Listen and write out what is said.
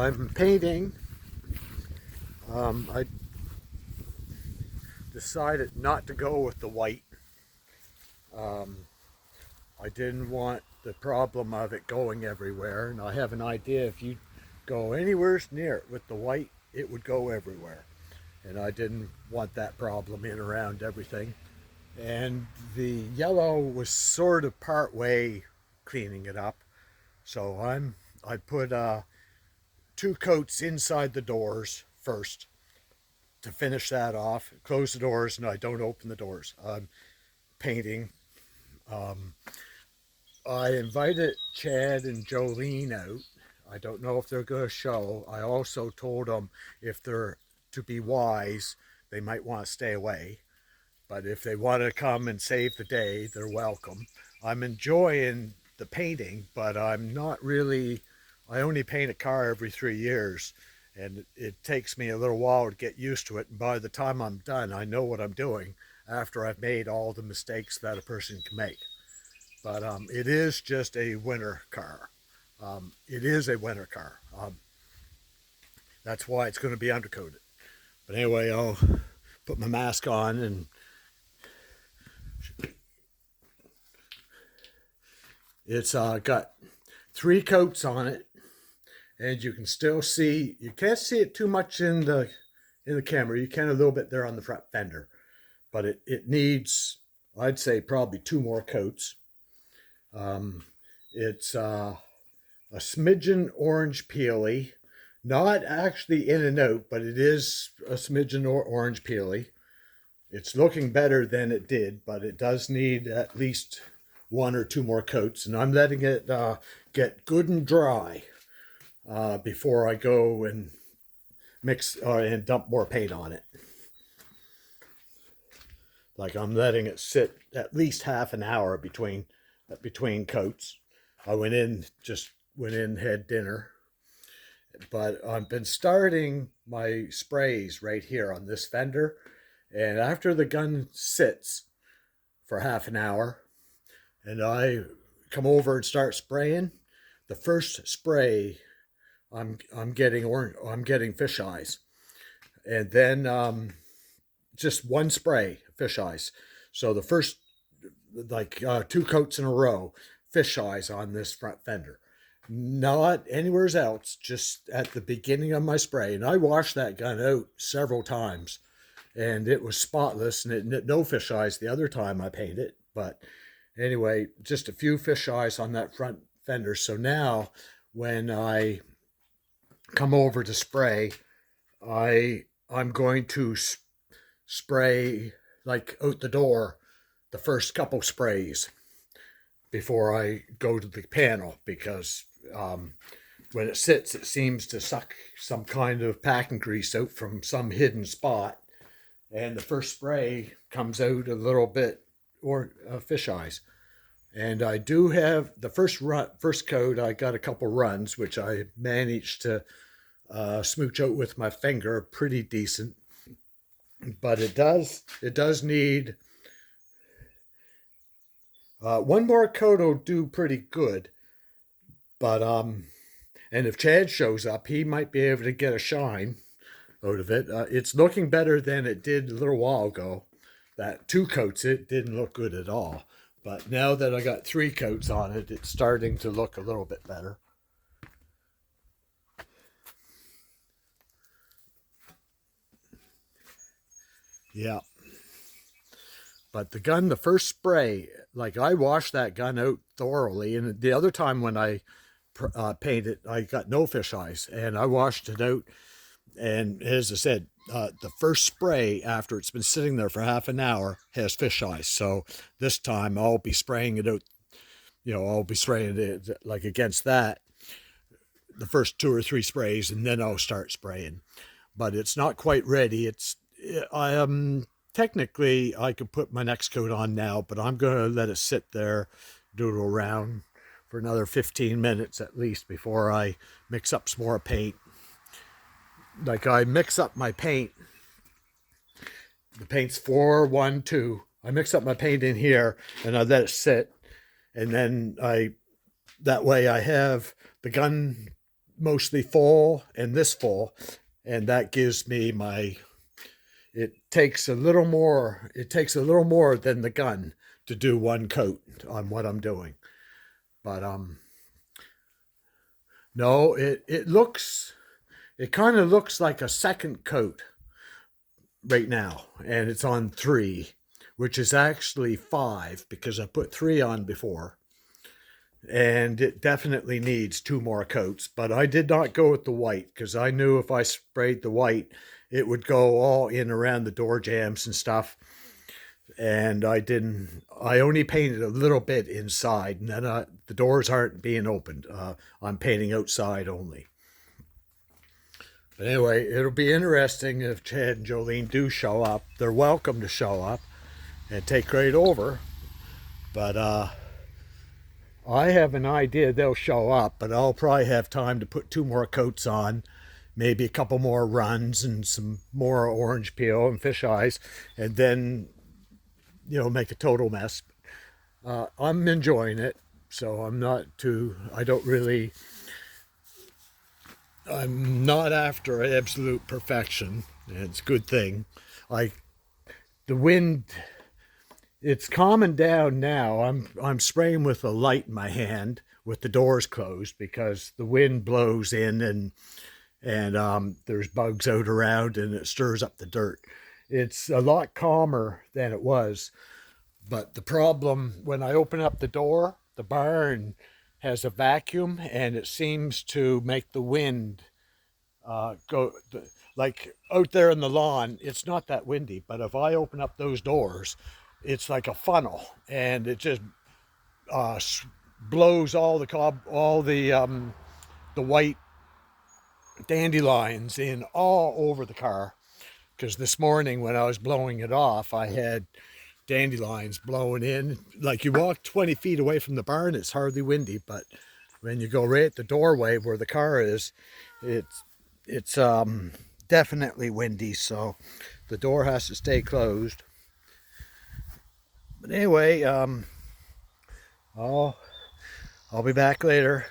I'm painting. I decided not to go with the white. I didn't want the problem of it going everywhere, and I have an idea if you go anywhere near it with the white, it would go everywhere. And I didn't want that problem in around everything. And the yellow was sort of part way cleaning it up. So I put two coats inside the doors first to finish that off. Close the doors, and I don't open the doors. I'm painting. Um, I invited Chad and Jolene out. I don't know if they're going to show. I also told them if they're to be wise, they might want to stay away. But if they want to come and save the day, they're welcome. I'm enjoying the painting, but I'm not really, I only paint a car every 3 years, and it takes me a little while to get used to it. And by the time I'm done, I know what I'm doing after I've made all the mistakes that a person can make. But it is just a winter car. It is a winter car. That's why it's going to be undercoated. But anyway, I'll put my mask on, and it's got 3 coats on it, and you can still see, you can't see it too much in the camera. You can a little bit there on the front fender, but it needs, I'd say, probably 2 more coats. It's a smidgen orange peely, not actually in and out, but it is a smidgen orange peely. It's looking better than it did, but it does need at least 1 or 2 more coats, and I'm letting it get good and dry before I go and mix and dump more paint on it. Like, I'm letting it sit at least half an hour between coats. I went in, had dinner, but I've been starting my sprays right here on this fender, and after the gun sits for half an hour and I come over and start spraying, the first spray I'm getting fish eyes, and then just one spray fish eyes. So the first, like 2 coats in a row, fish eyes on this front fender. Not anywhere else, just at the beginning of my spray. And I washed that gun out several times, and it was spotless, and no fish eyes the other time I painted it. But anyway, just a few fish eyes on that front fender. So now when I come over to spray, I'm going to spray like out the door the first couple sprays before I go to the panel, because when it sits, it seems to suck some kind of packing grease out from some hidden spot, and the first spray comes out a little bit or fish eyes. And I do have the first coat. I got a couple runs, which I managed to smooch out with my finger pretty decent, but it does need 1 more coat will do pretty good. But and if Chad shows up, he might be able to get a shine out of it. It's looking better than it did a little while ago. That 2 coats, it didn't look good at all. But now that I got 3 coats on it, it's starting to look a little bit better. Yeah. But the gun, the first spray, like, I washed that gun out thoroughly. And the other time when I painted, I got no fish eyes, and I washed it out. And as I said, the first spray after it's been sitting there for half an hour has fish eyes. So this time I'll be spraying it out. I'll be spraying it like against that, the first 2 or 3 sprays, and then I'll start spraying. But it's not quite ready. Technically, I could put my next coat on now, but I'm going to let it sit there, doodle around for another 15 minutes at least before I mix up some more paint. Like, I mix up my paint. The paint's 4-1-2. I mix up my paint in here, and I let it sit. And then that way I have the gun mostly full and this full, and that gives me my, it takes a little more, than the gun to do one coat on what I'm doing. But no, it kind of looks like a second coat right now, and it's on 3, which is actually 5 because I put 3 on before, and it definitely needs 2 more coats. But I did not go with the white because I knew if I sprayed the white, it would go all in around the door jambs and stuff. And I didn't. I only painted a little bit inside, and then the doors aren't being opened. I'm painting outside only. But anyway, it'll be interesting if Chad and Jolene do show up. They're welcome to show up and take right over. But I have an idea they'll show up, but I'll probably have time to put 2 more coats on, maybe a couple more runs and some more orange peel and fish eyes, and then, make a total mess. I'm enjoying it, so I'm not after absolute perfection, and it's a good thing. The wind, it's calming down now. I'm spraying with a light in my hand with the doors closed because the wind blows in, and there's bugs out around, and it stirs up the dirt. It's a lot calmer than it was. But the problem, when I open up the door, the barn has a vacuum, and it seems to make the wind go. Like out there in the lawn, it's not that windy. But if I open up those doors, it's like a funnel, and it just uh, blows all the white dandelions in all over the car. Because this morning when I was blowing it off, I had dandelions blowing in. Like, you walk 20 feet away from the barn, it's hardly windy, but when you go right at the doorway where the car is, it's definitely windy, so the door has to stay closed. But anyway, I'll be back later.